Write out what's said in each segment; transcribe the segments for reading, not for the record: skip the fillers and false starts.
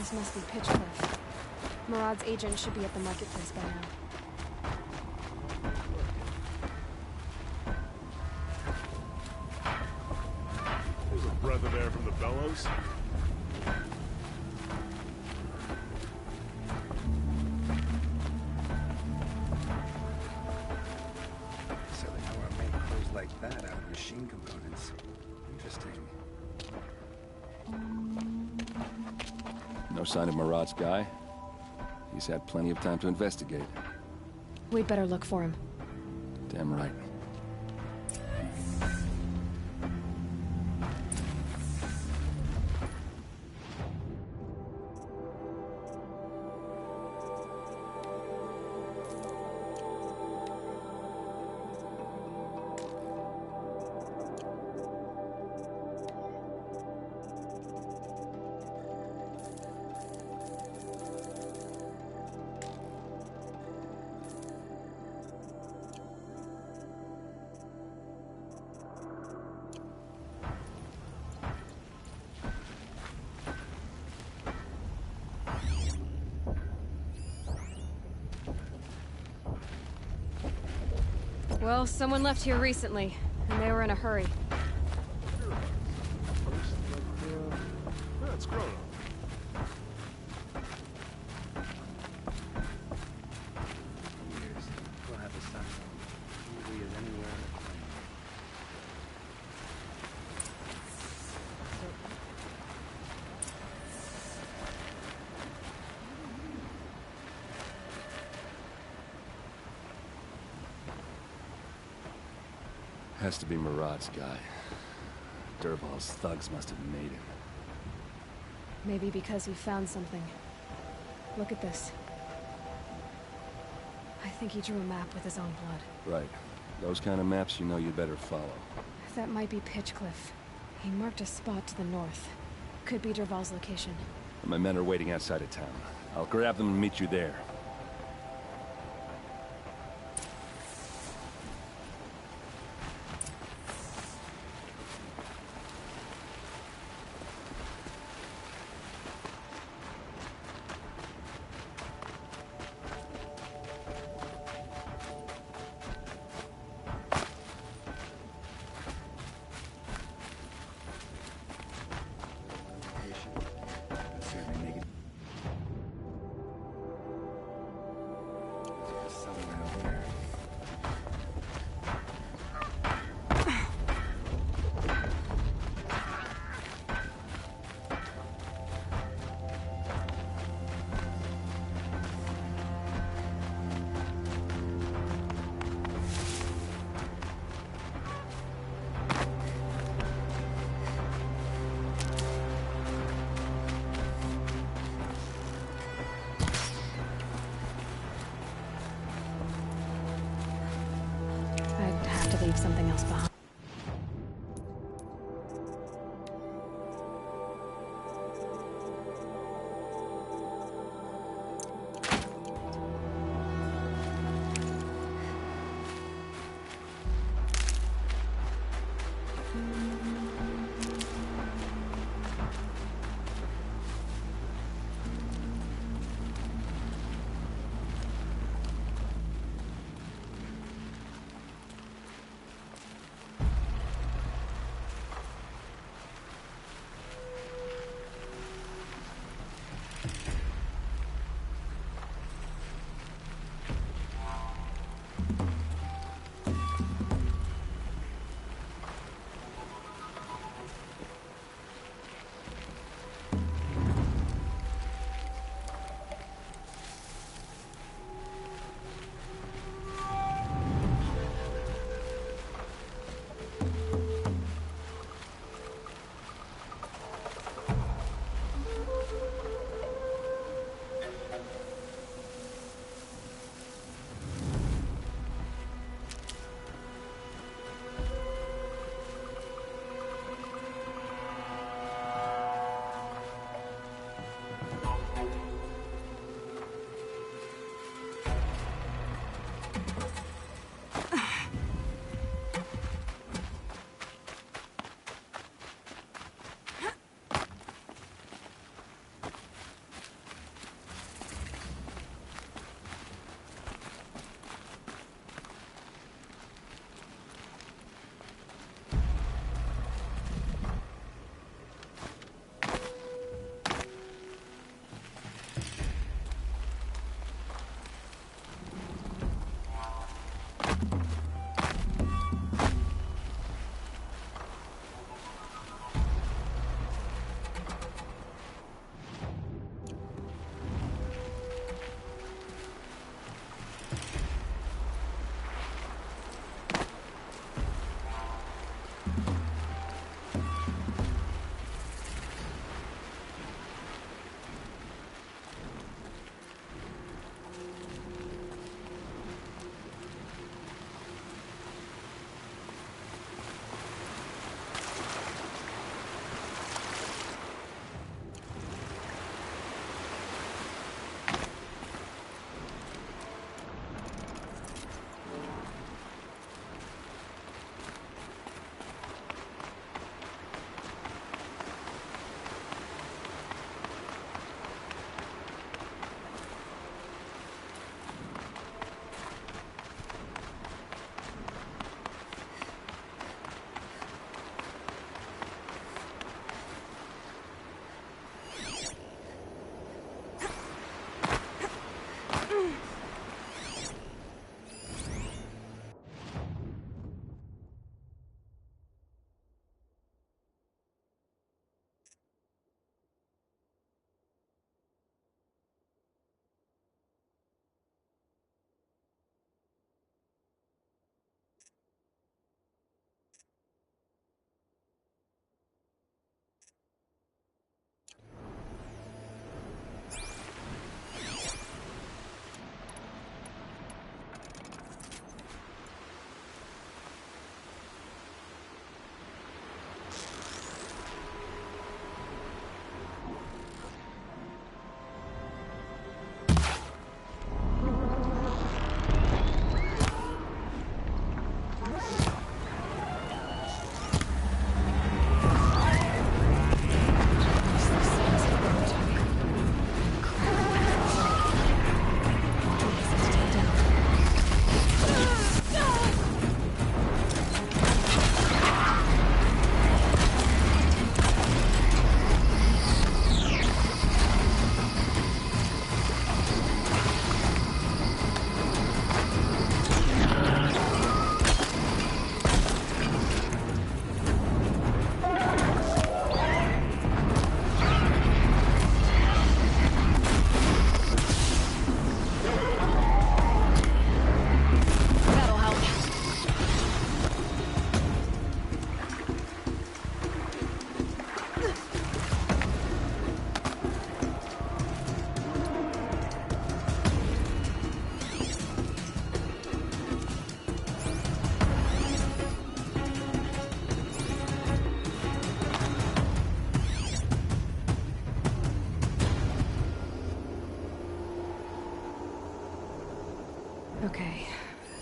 This must be Pitchcliff. Murad's agent should be at the marketplace by now. There's a breath of air from the bellows. So they know how to make clothes like that out of machine components. Interesting. No sign of Murad's guy. He's had plenty of time to investigate. We'd better look for him. Damn right. Well, someone left here recently, and they were in a hurry. Yeah, it's grown up. Years. We'll have a sign on who he is anywhere. Has to be Murad's guy. Dervahl's thugs must have made him. Maybe because he found something. Look at this. I think he drew a map with his own blood. Right. Those kind of maps you know you'd better follow. That might be Pitchcliff. He marked a spot to the north. Could be Dervahl's location. My men are waiting outside of town. I'll grab them and meet you there. I'd have to leave something else behind.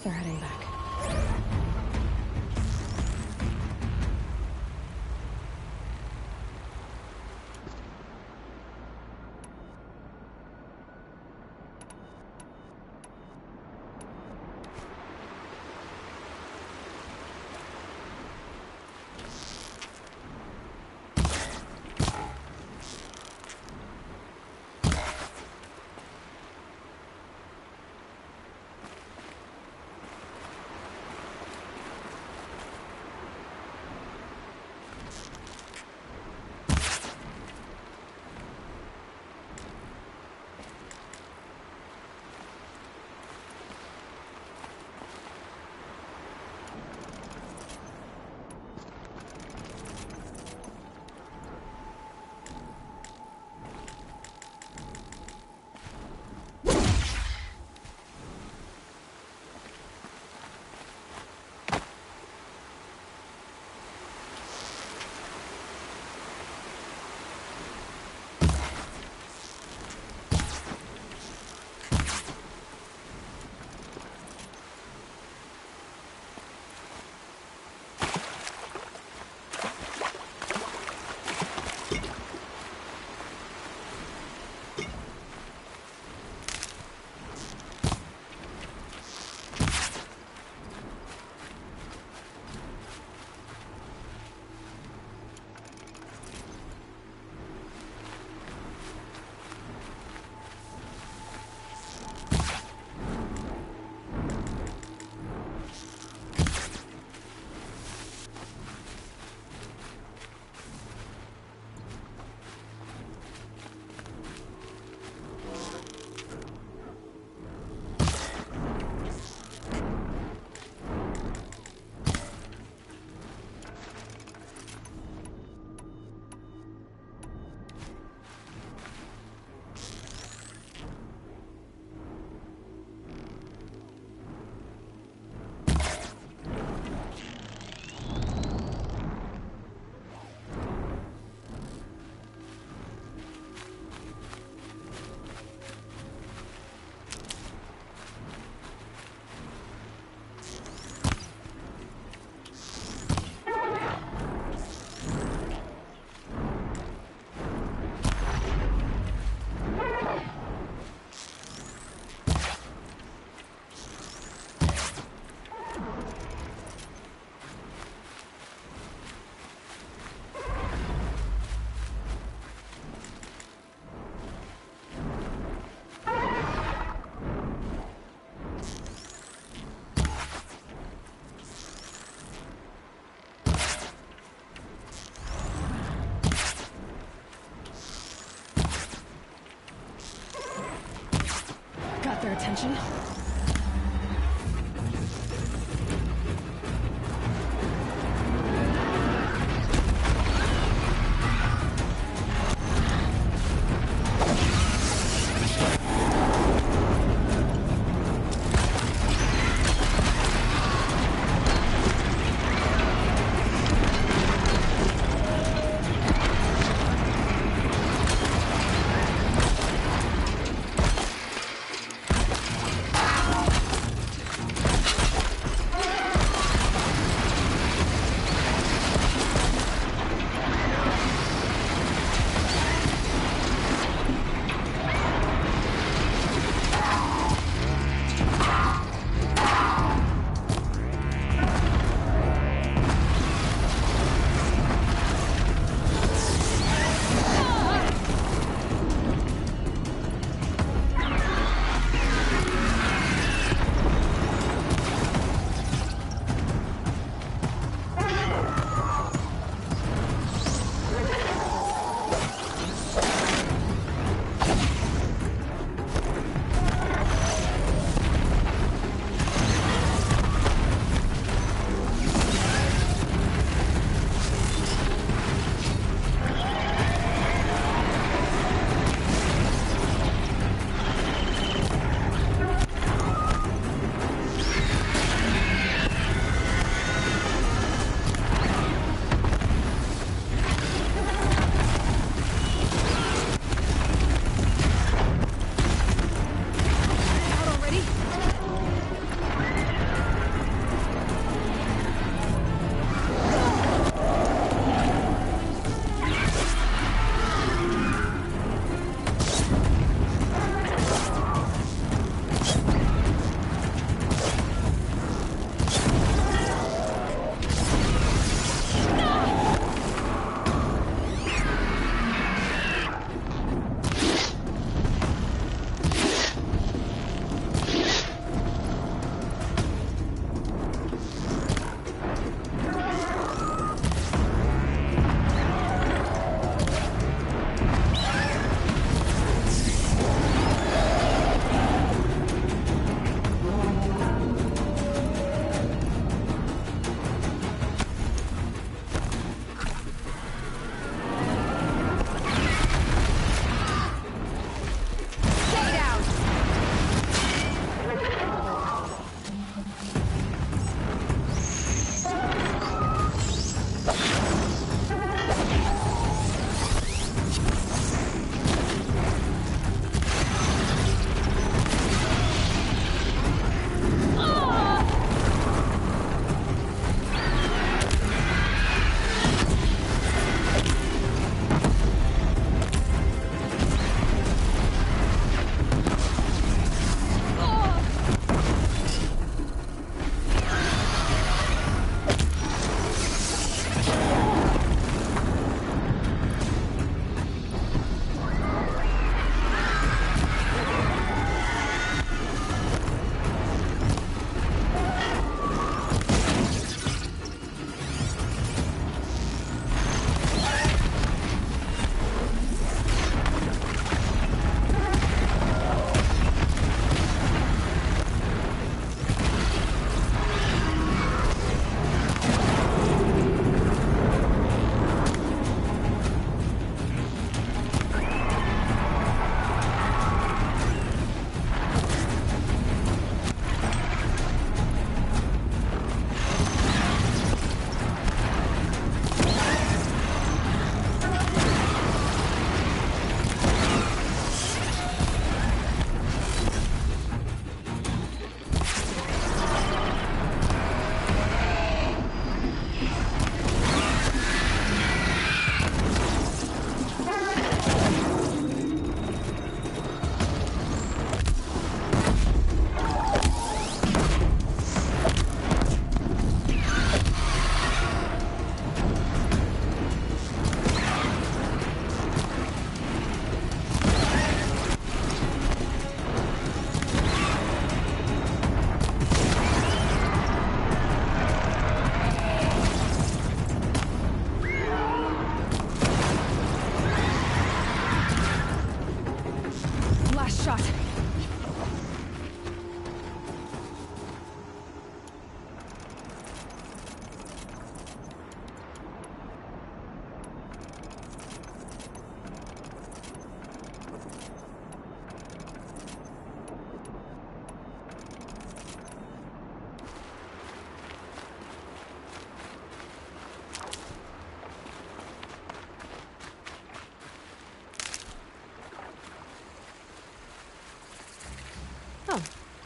they're heading back.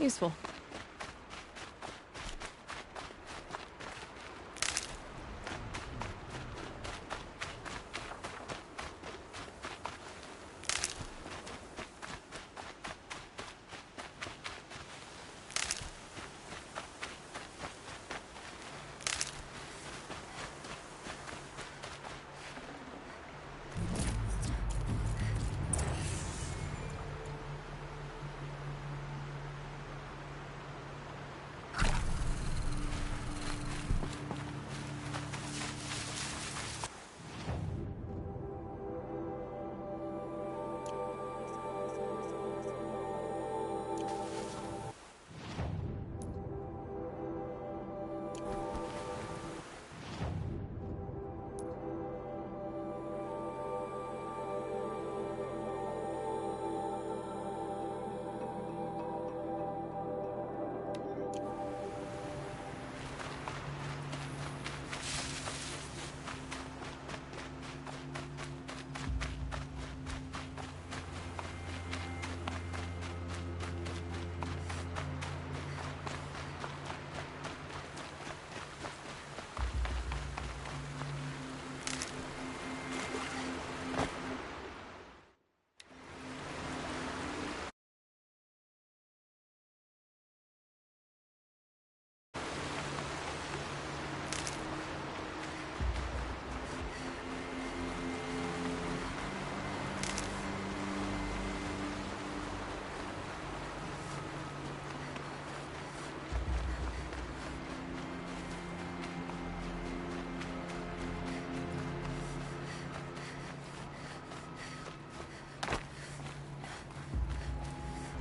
Useful.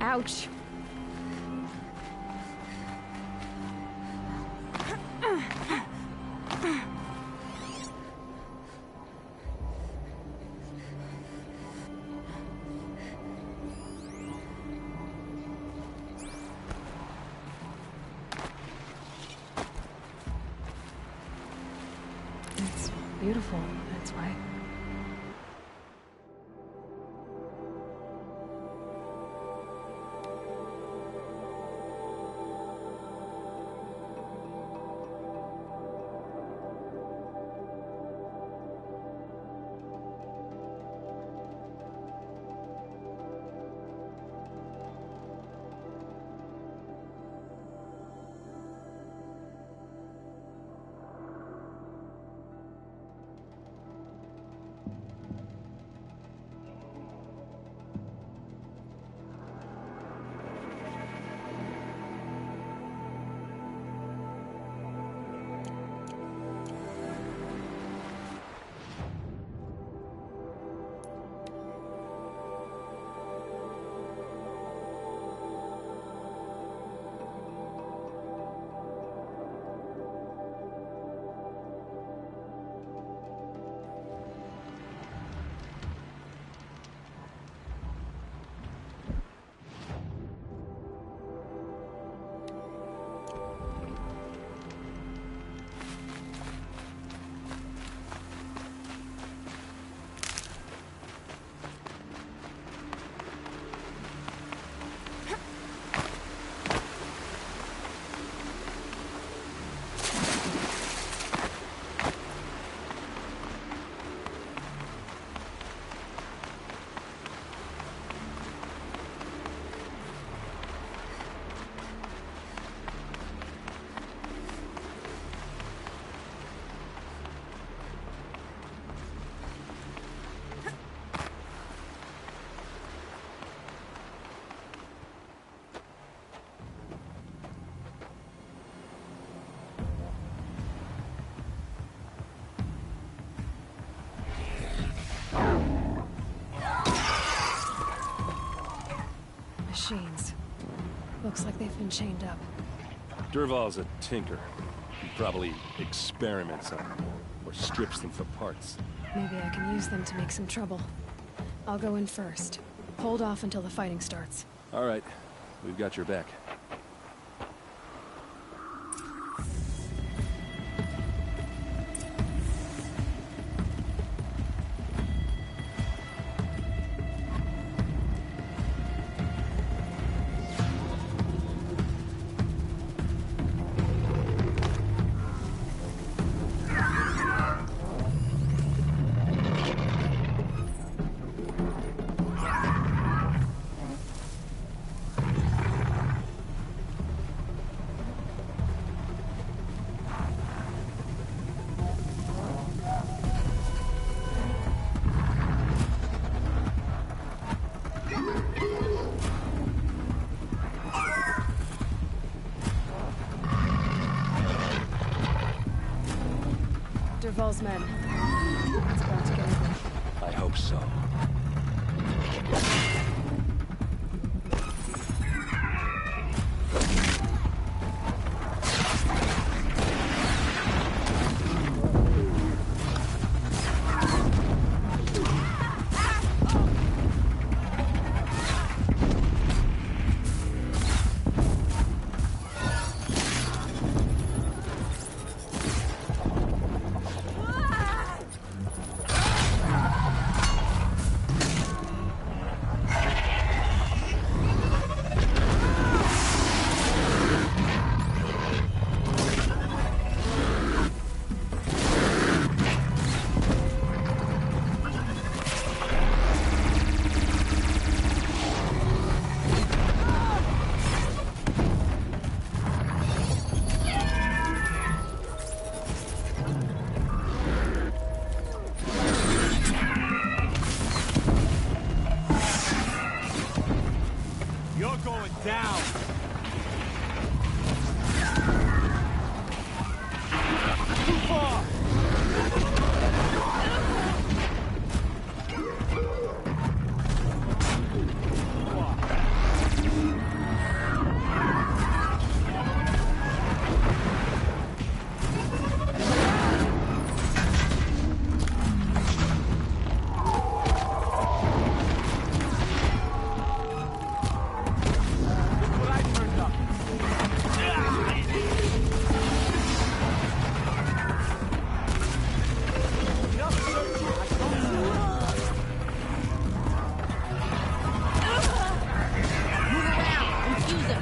Ouch. It's beautiful, that's why. Machines. Looks like they've been chained up. Dervahl's a tinker. He probably experiments on them, or strips them for parts. Maybe I can use them to make some trouble. I'll go in first. Hold off until the fighting starts. All right, we've got your back. Dervahl's men. It's about to get ugly. I hope so. You're going down! Too far! What I turned up! Enough searching! I told you! Move around! Confuse him!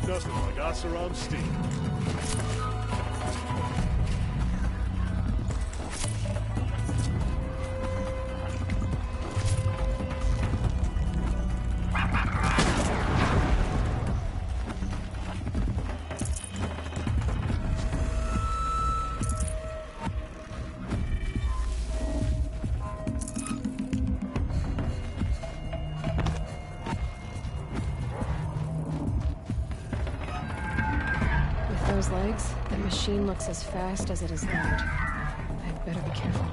Nothing like Oseram steam. With those legs, that machine looks as fast as it is loud. I'd better be careful.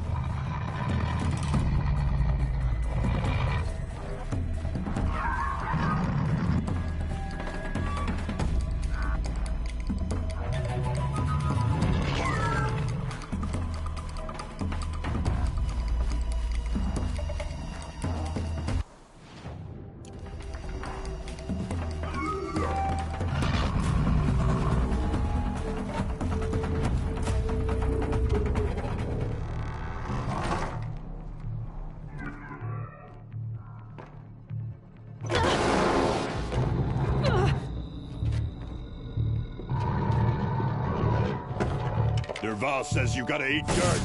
Dervahl says you gotta eat dirt.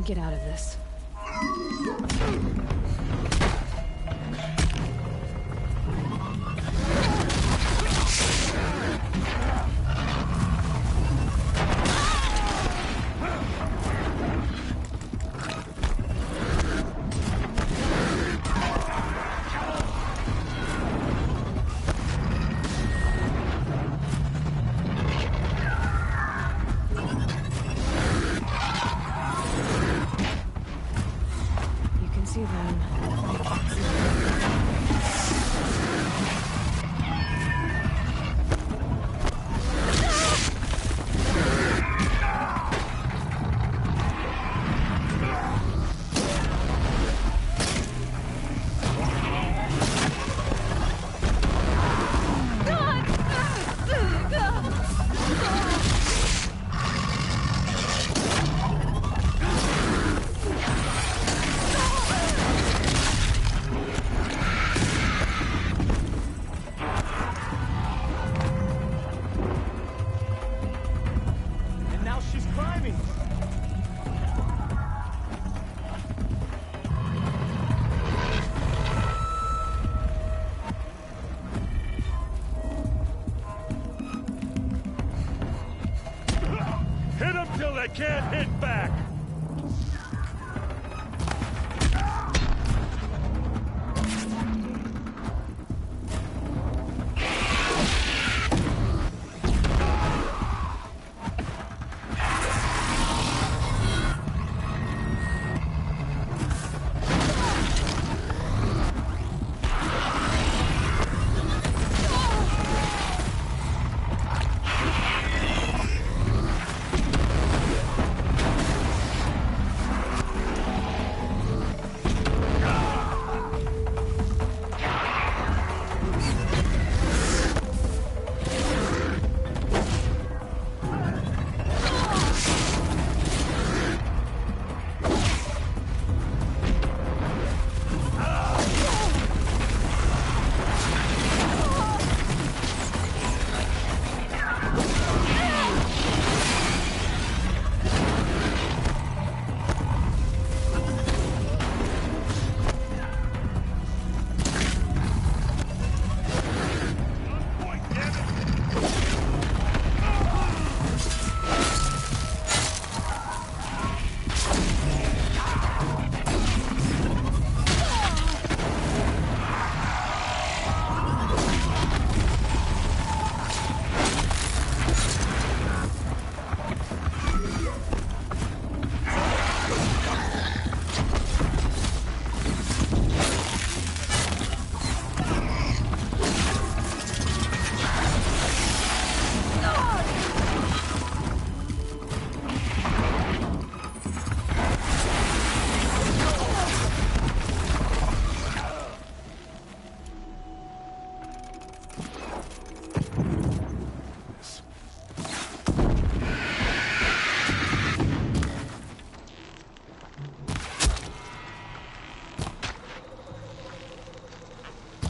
get out of this. You can see them. I can't see them. And now she's climbing. Hit them till they can't hit back!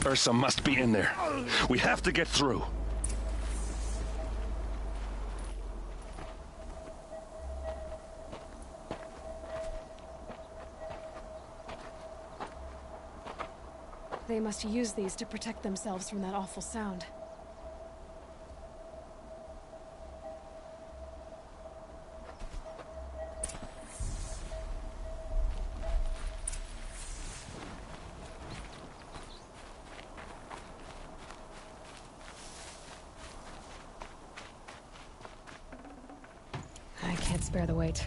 Ursa must be in there. We have to get through. They must use these to protect themselves from that awful sound. I can't spare the weight.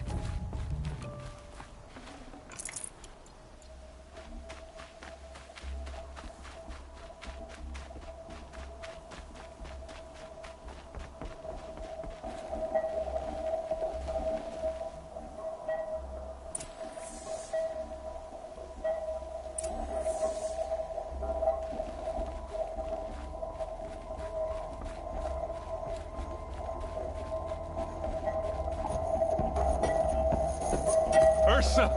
Ursa!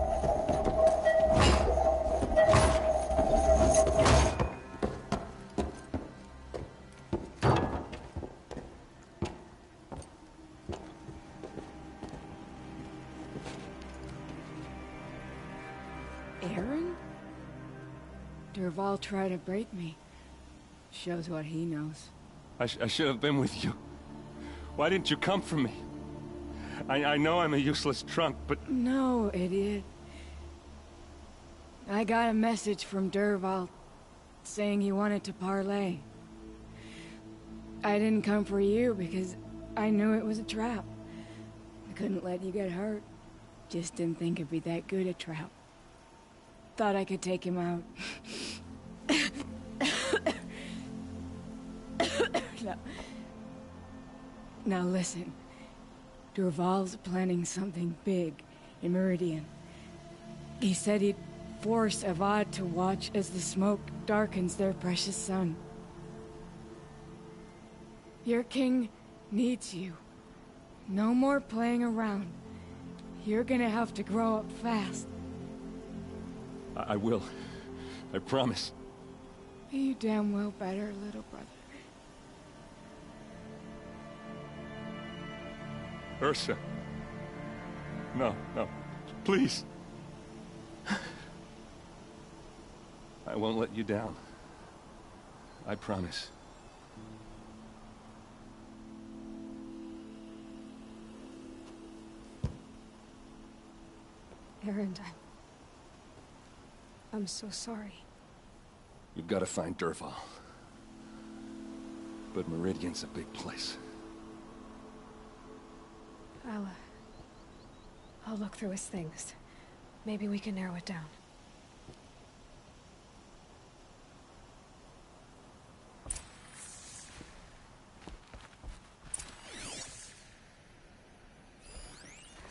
Dervahl tried to break me. Shows what he knows. I should have been with you. Why didn't you come for me? I know I'm a useless trunk, but... No, idiot. I got a message from Dervahl saying he wanted to parlay. I didn't come for you because I knew it was a trap. I couldn't let you get hurt. Just didn't think it'd be that good a trap. Thought I could take him out. Now listen. Dervahl's planning something big in Meridian. He said he'd force Avad to watch as the smoke darkens their precious sun. Your king needs you. No more playing around. You're gonna have to grow up fast. I will. I promise. You damn well better, little brother. Ursa. No, no. Please. I won't let you down. I promise. Erend, I'm so sorry. You've got to find Dervahl. But Meridian's a big place. I'll look through his things. Maybe we can narrow it down.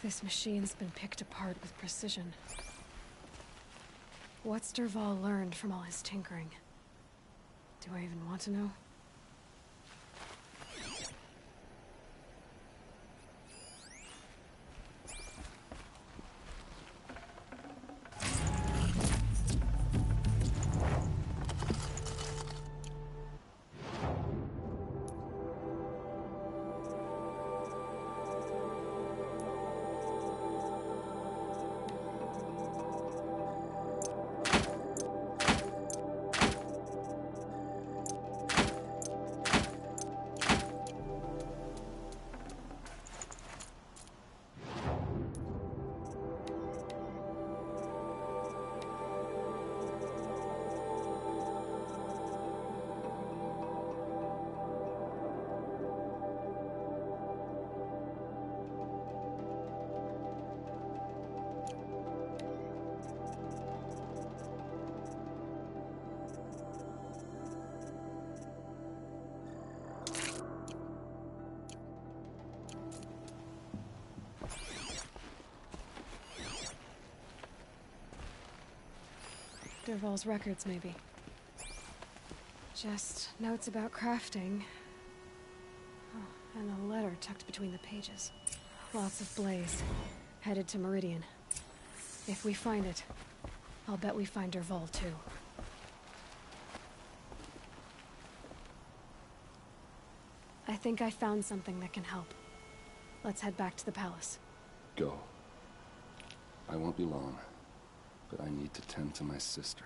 This machine's been picked apart with precision. What's Dervahl learned from all his tinkering? Do I even want to know? Dervahl's records, maybe. Just notes about crafting. Oh, and a letter tucked between the pages. Lots of blaze. Headed to Meridian. If we find it, I'll bet we find Dervahl too. I think I found something that can help. Let's head back to the palace. Go. I won't be long, but I need to tend to my sister.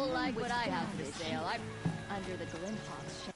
You'll like what I have for sale. I'm under the Glinthawk's shadow.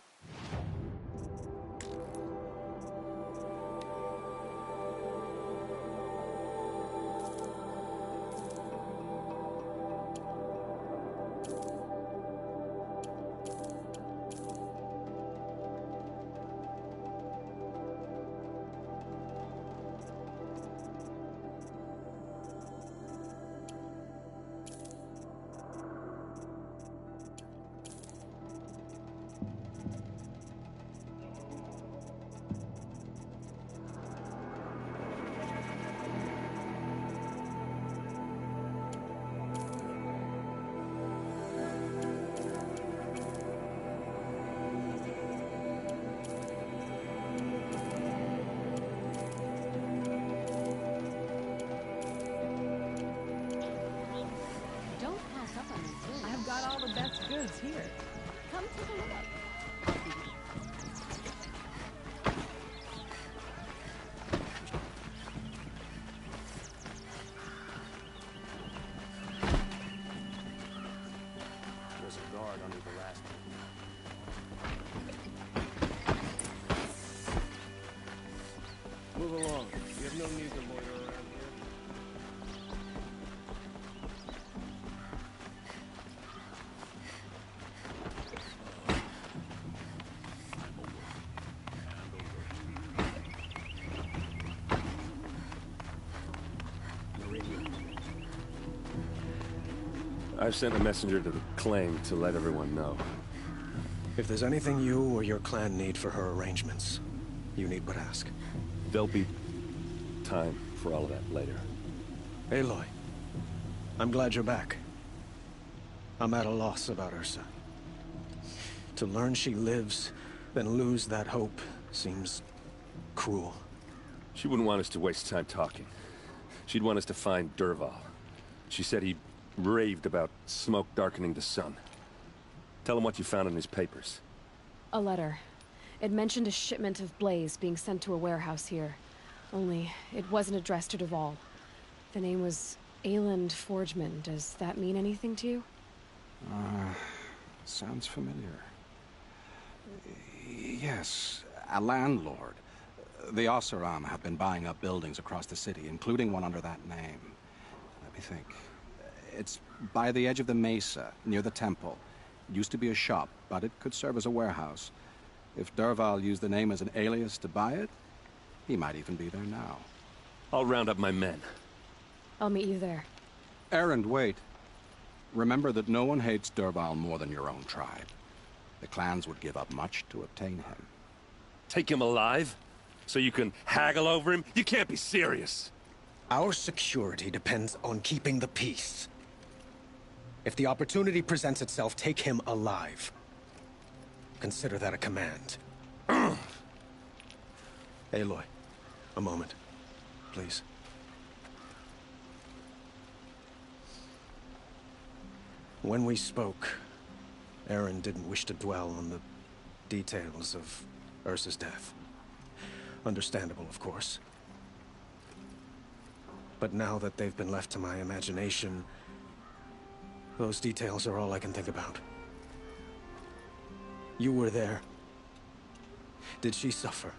I've got all the best goods here. Come take a look. There's a guard under the last one. Move along. You have no need to loiter around here. I've sent a messenger to the claim to let everyone know. If there's anything you or your clan need for her arrangements, you need but ask. There'll be time for all of that later. Aloy, I'm glad you're back. I'm at a loss about Ursa. To learn she lives, then lose that hope, seems cruel. She wouldn't want us to waste time talking. She'd want us to find Dervahl. She said he raved about smoke darkening the sun. Tell him what you found in his papers. A letter. It mentioned a shipment of Blaze being sent to a warehouse here. Only, it wasn't addressed to Dervahl. The name was Ayland Forgeman. Does that mean anything to you? Sounds familiar. Yes, a landlord. The Oseram have been buying up buildings across the city, including one under that name. Let me think. It's by the edge of the mesa, near the temple. It used to be a shop, but it could serve as a warehouse. If Dervahl used the name as an alias to buy it, he might even be there now. I'll round up my men. I'll meet you there. Erend, wait. Remember that no one hates Dervahl more than your own tribe. The clans would give up much to obtain him. Take him alive? So you can haggle over him? You can't be serious! Our security depends on keeping the peace. If the opportunity presents itself, take him alive. Consider that a command. Aloy, a moment, please. When we spoke, Erend didn't wish to dwell on the details of Ursa's death. Understandable, of course. But now that they've been left to my imagination, those details are all I can think about. You were there. Did she suffer?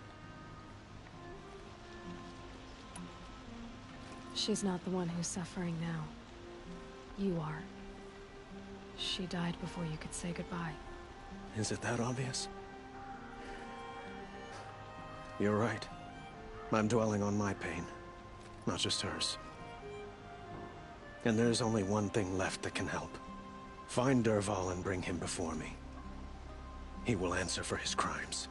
She's not the one who's suffering now. You are. She died before you could say goodbye. Is it that obvious? You're right. I'm dwelling on my pain, not just hers. And there's only one thing left that can help. Find Dervahl and bring him before me. He will answer for his crimes.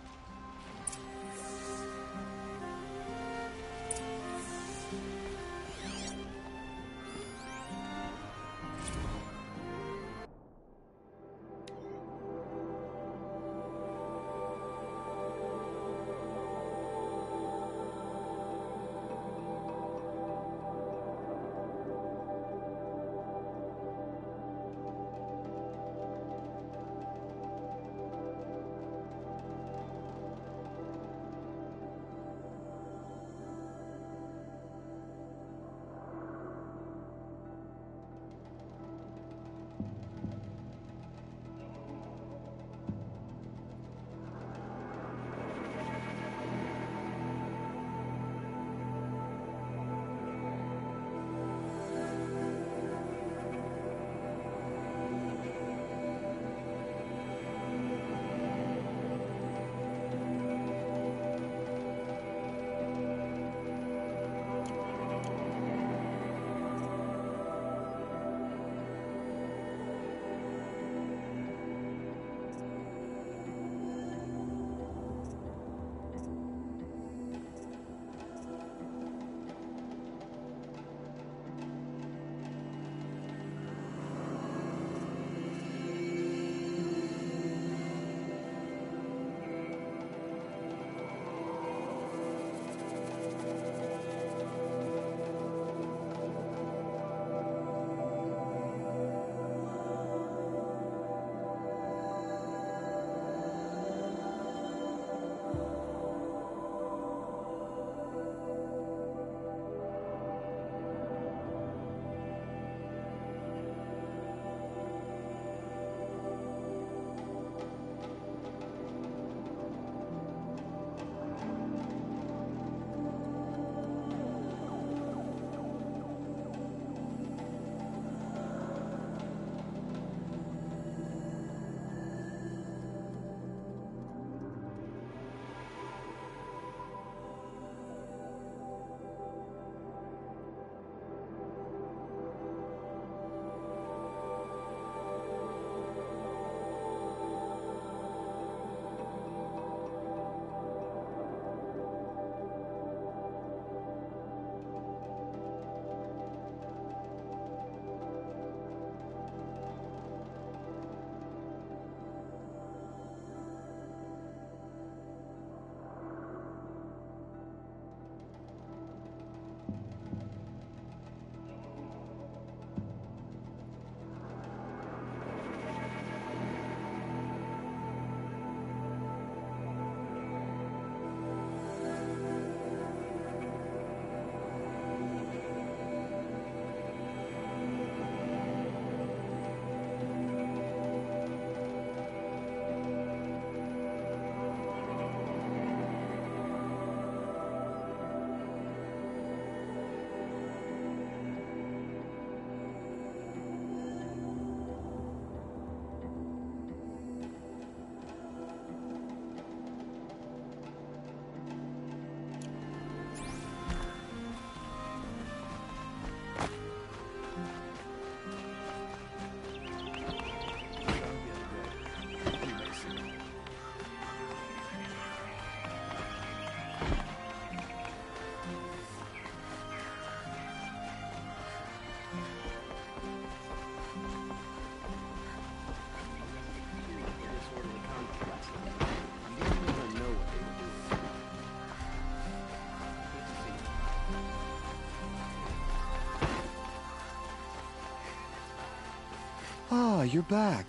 you're back.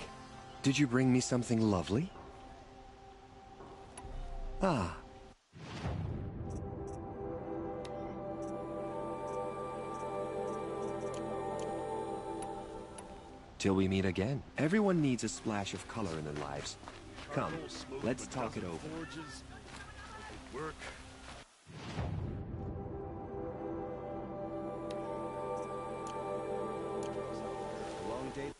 Did you bring me something lovely? Ah. Till we meet again. Everyone needs a splash of color in their lives. Come, let's talk it over. Work. Long day.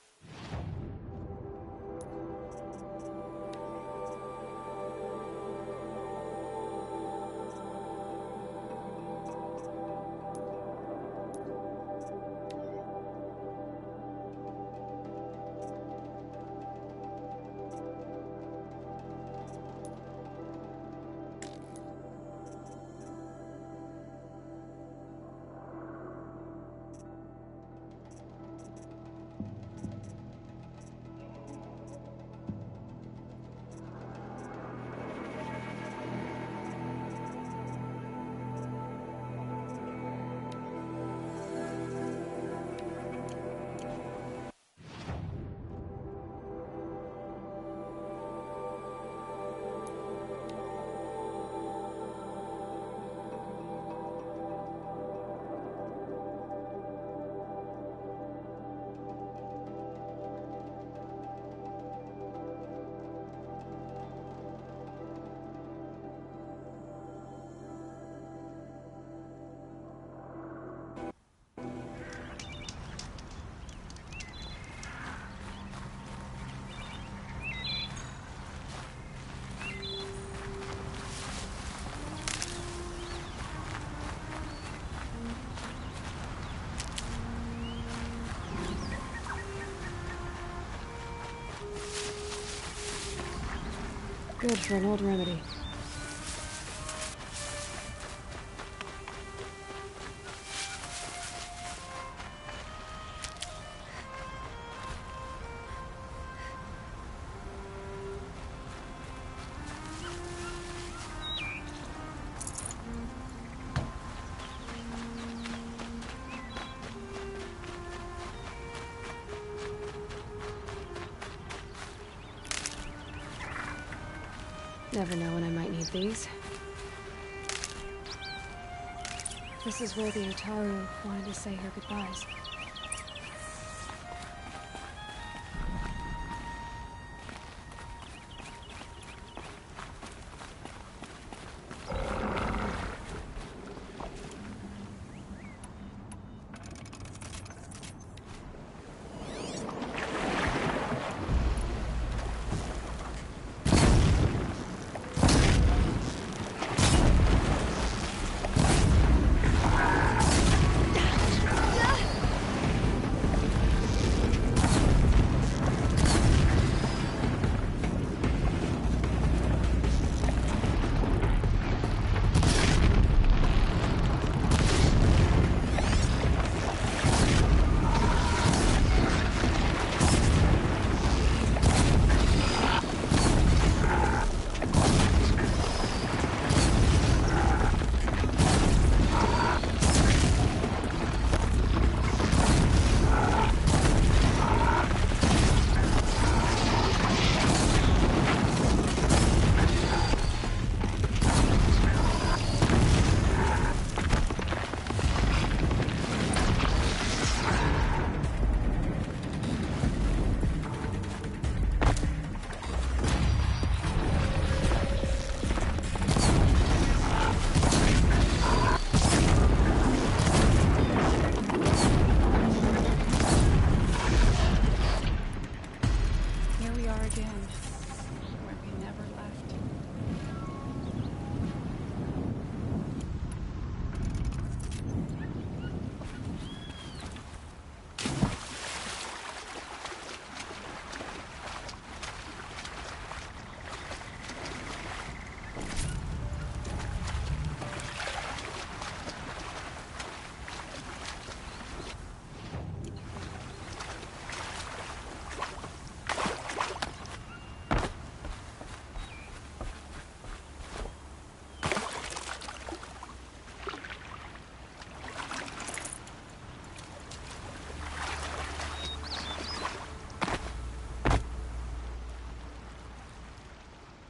Good for an old remedy. Never know when I might need these. This is where the Utaru wanted to say her goodbyes.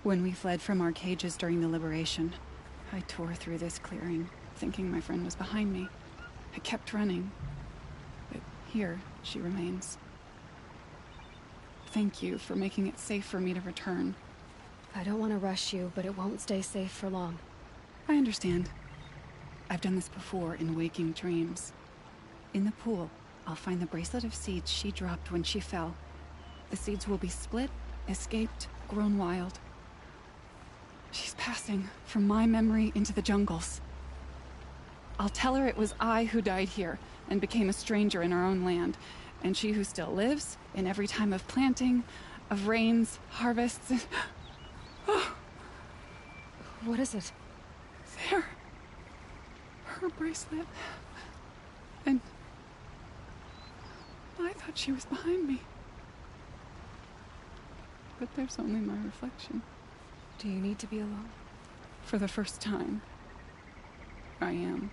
When we fled from our cages during the liberation, I tore through this clearing, thinking my friend was behind me. I kept running, but here she remains. Thank you for making it safe for me to return. I don't want to rush you, but it won't stay safe for long. I understand. I've done this before in waking dreams. In the pool, I'll find the bracelet of seeds she dropped when she fell. The seeds will be split, escaped, grown wild. She's passing from my memory into the jungles. I'll tell her it was I who died here and became a stranger in our own land, and she who still lives in every time of planting, of rains, harvests, and... What is it? There. Her bracelet. And... I thought she was behind me. But there's only my reflection. Do you need to be alone? For the first time, I am.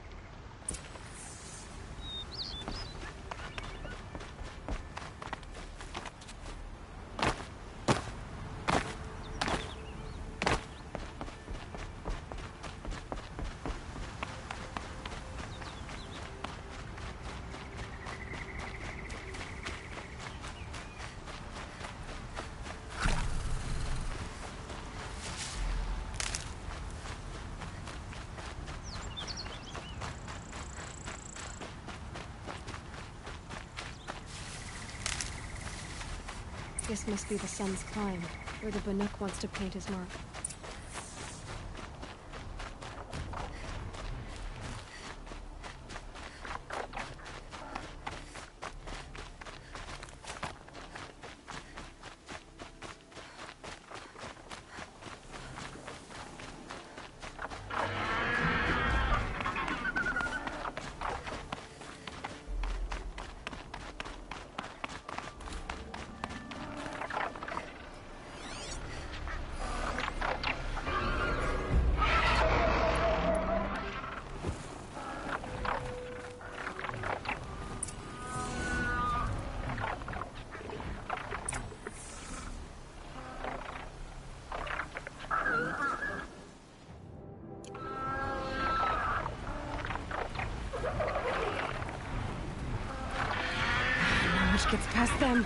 This must be the sun's climb, where the Banuk wants to paint his mark. Which gets past them.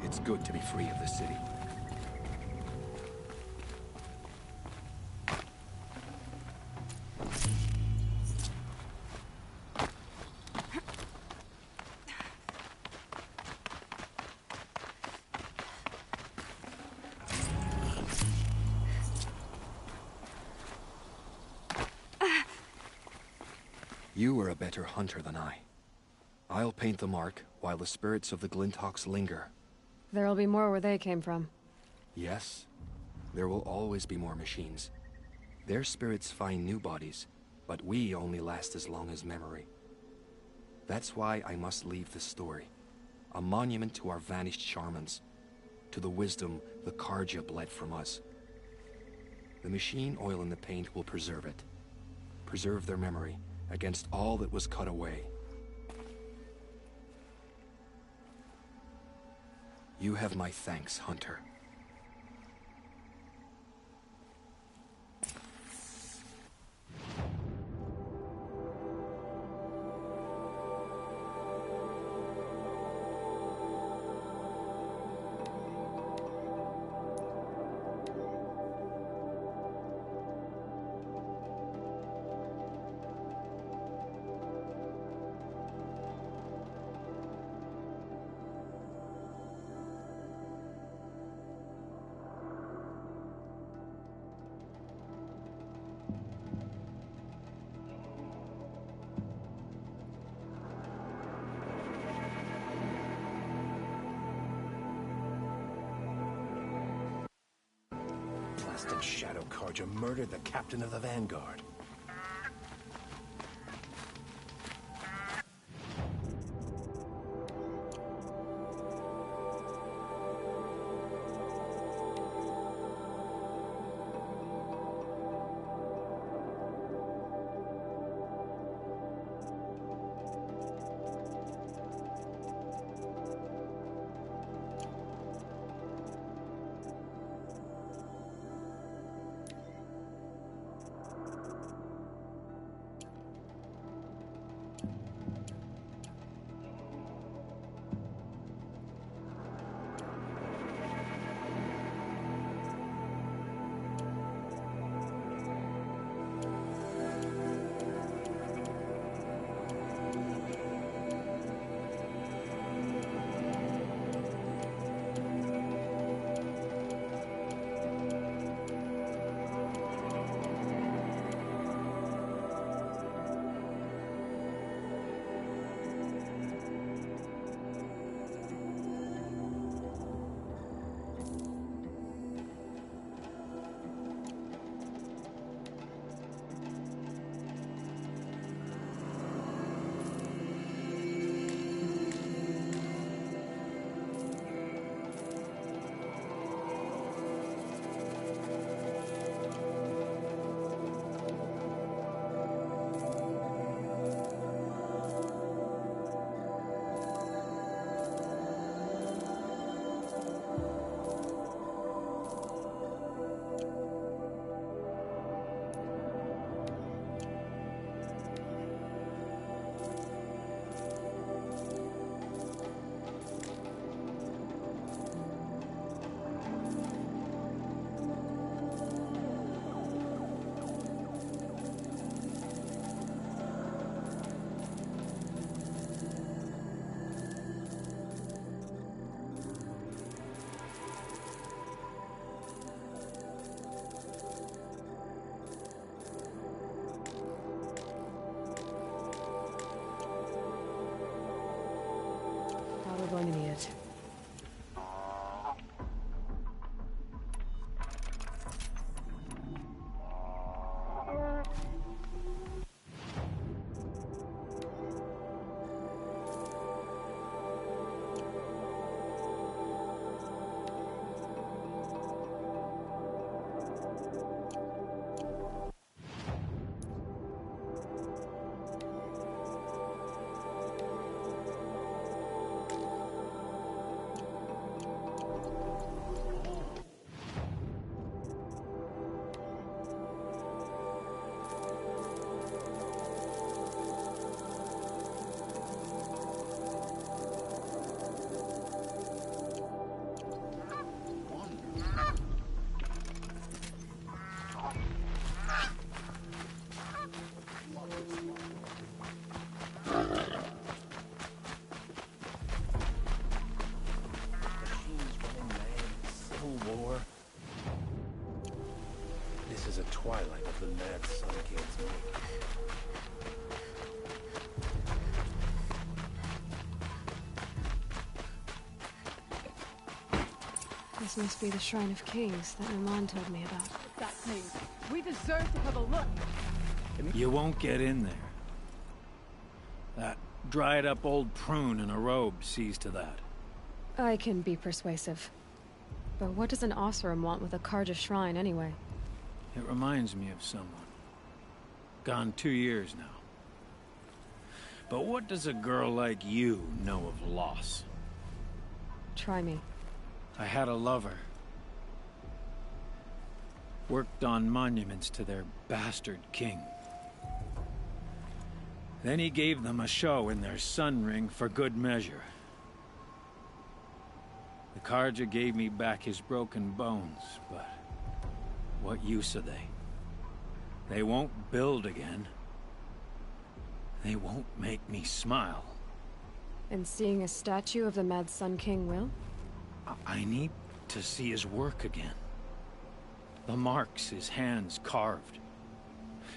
It's good to be free of the city. You are a better hunter than I. I'll paint the mark while the spirits of the Glinthawks linger. There'll be more where they came from. Yes, there will always be more machines. Their spirits find new bodies, but we only last as long as memory. That's why I must leave this story. A monument to our vanished shamans, to the wisdom the Carja bled from us. The machine oil in the paint will preserve it. Preserve their memory against all that was cut away. You have my thanks, Hunter. Blasted Shadow Carja murdered the captain of the Vanguard. Going to need it. This is a twilight of the mad Sun King's making. This must be the Shrine of Kings that Naman told me about. That thing. We deserve to have a look. You won't get in there. That dried-up old prune in a robe sees to that. I can be persuasive. But what does an Oseram want with a Carja shrine, anyway? It reminds me of someone. Gone 2 years now. But what does a girl like you know of loss? Try me. I had a lover. Worked on monuments to their bastard king. Then he gave them a show in their sun ring for good measure. The Carja gave me back his broken bones, but what use are they? They won't build again. They won't make me smile. And seeing a statue of the Mad Sun King will? I need to see his work again. The marks his hands carved.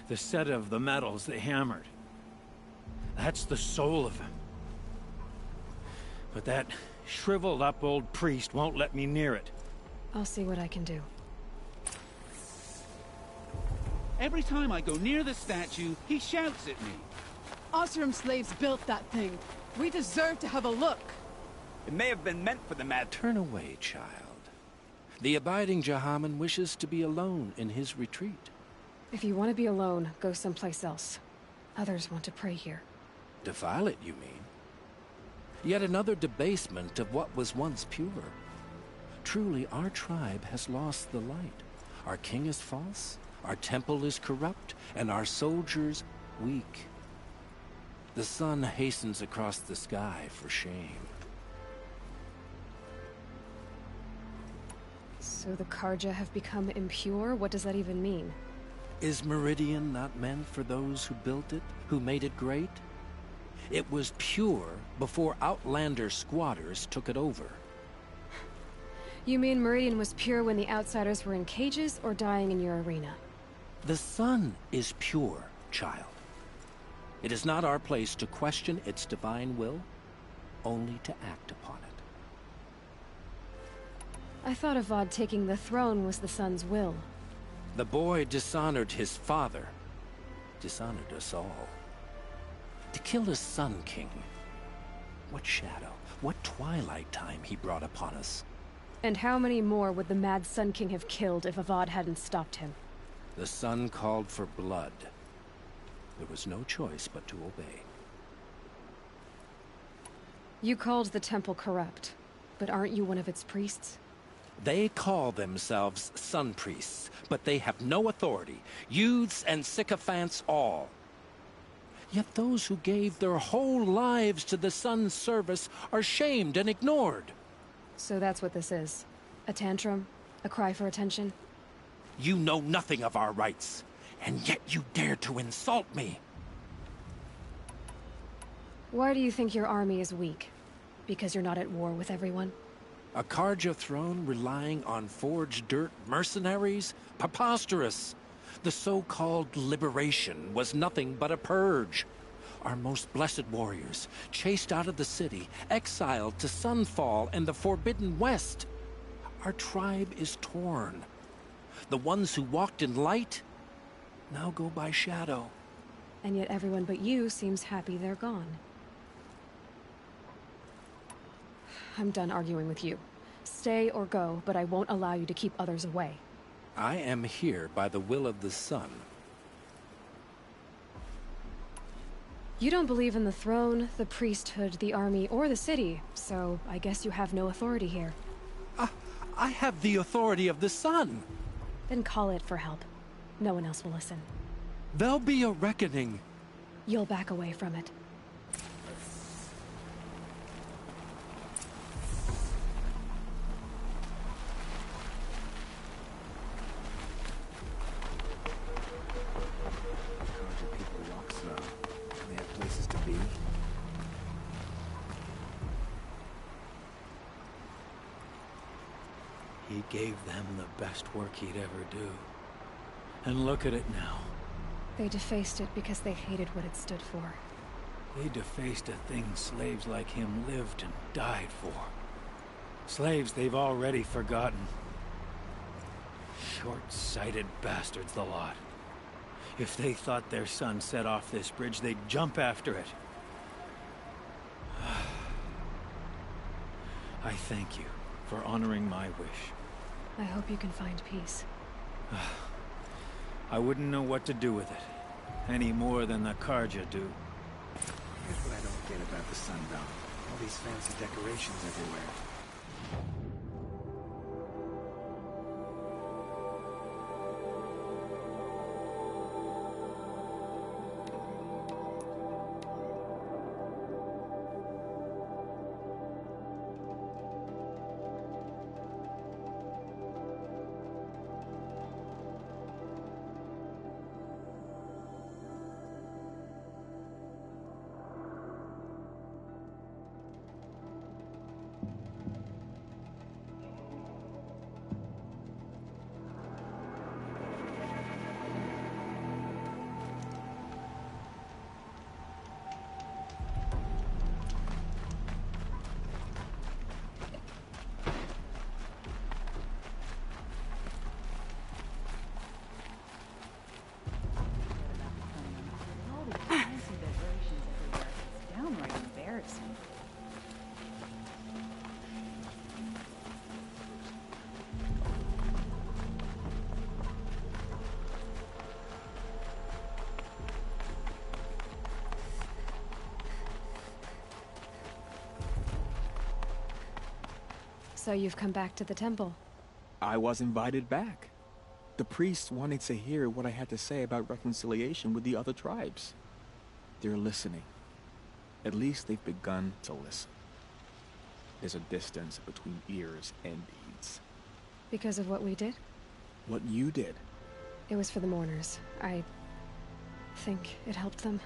The set of the metals they hammered. That's the soul of him. But that shriveled up old priest won't let me near it. I'll see what I can do. Every time I go near the statue, he shouts at me. Oseram slaves built that thing. We deserve to have a look. It may have been meant for the mad... Turn away, child. The abiding Jahaman wishes to be alone in his retreat. If you want to be alone, go someplace else. Others want to pray here. Defile it, you mean? Yet another debasement of what was once pure. Truly, our tribe has lost the light. Our king is false, our temple is corrupt, and our soldiers weak. The sun hastens across the sky for shame. So the Carja have become impure? What does that even mean? Is Meridian not meant for those who built it, who made it great? It was pure before Outlander squatters took it over. You mean Meridian was pure when the outsiders were in cages or dying in your arena? The sun is pure, child. It is not our place to question its divine will, only to act upon it. I thought Avad taking the throne was the sun's will. The boy dishonored his father, dishonored us all. To kill his Sun King. What shadow, what twilight time he brought upon us. And how many more would the Mad Sun King have killed if Avad hadn't stopped him? The sun called for blood. There was no choice but to obey. You called the temple corrupt, but aren't you one of its priests? They call themselves sun priests, but they have no authority. Youths and sycophants all. Yet those who gave their whole lives to the sun's service are shamed and ignored. So that's what this is. A tantrum? A cry for attention? You know nothing of our rights, and yet you dare to insult me. Why do you think your army is weak? Because you're not at war with everyone? A Carja throne relying on forged dirt mercenaries? Preposterous! The so-called liberation was nothing but a purge. Our most blessed warriors, chased out of the city, exiled to Sunfall and the Forbidden West. Our tribe is torn. The ones who walked in light now go by shadow. And yet everyone but you seems happy they're gone. I'm done arguing with you. Stay or go, but I won't allow you to keep others away. I am here by the will of the sun. You don't believe in the throne, the priesthood, the army, or the city, so I guess you have no authority here. I have the authority of the sun. Then call it for help. No one else will listen. There'll be a reckoning. You'll back away from it. He gave them the best work he'd ever do. And look at it now. They defaced it because they hated what it stood for. They defaced a thing slaves like him lived and died for. Slaves they've already forgotten. Short-sighted bastards, the lot. If they thought their son set off this bridge, they'd jump after it. I thank you for honoring my wish. I hope you can find peace. I wouldn't know what to do with it, any more than the Carja do. Here's what I don't get about the Sundown. All these fancy decorations everywhere. So you've come back to the temple? I was invited back. The priests wanted to hear what I had to say about reconciliation with the other tribes. They're listening. At least they've begun to listen. There's a distance between ears and deeds. Because of what we did? What you did. It was for the mourners. I think it helped them.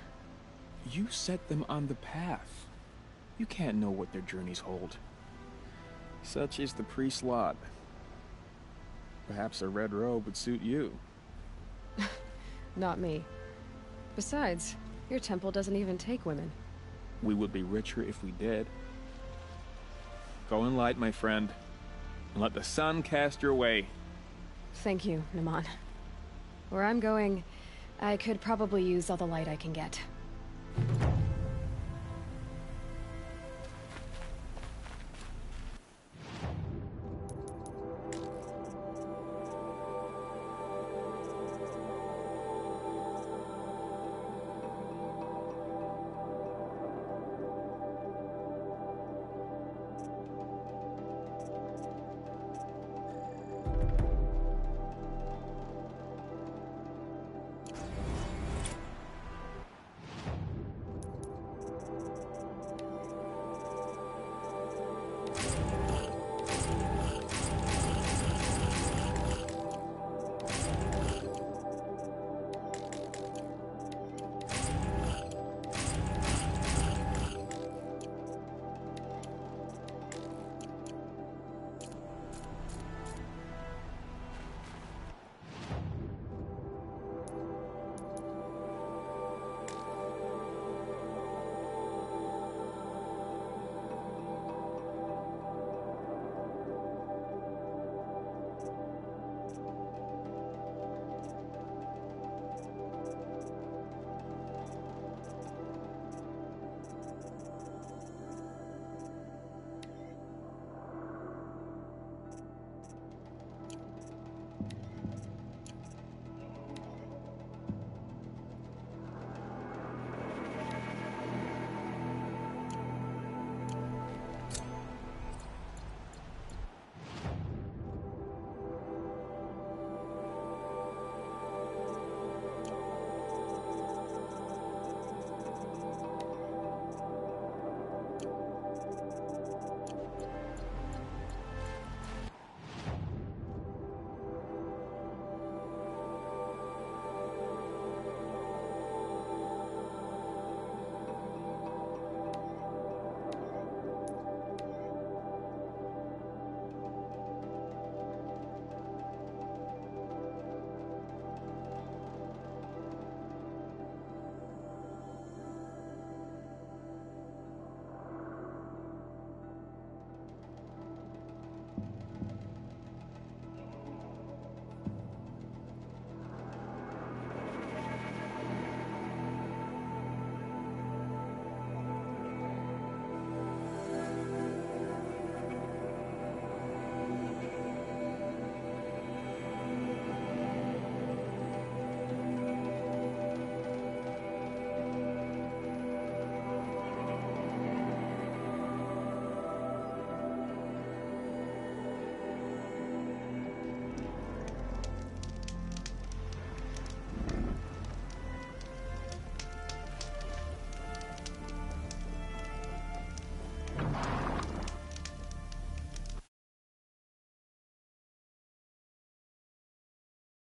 You set them on the path. You can't know what their journeys hold. Such is the priest's lot. Perhaps a red robe would suit you. Not me. Besides, your temple doesn't even take women. We would be richer if we did. Go in light, my friend, and let the sun cast your way. Thank you, Naman. Where I'm going, I could probably use all the light I can get.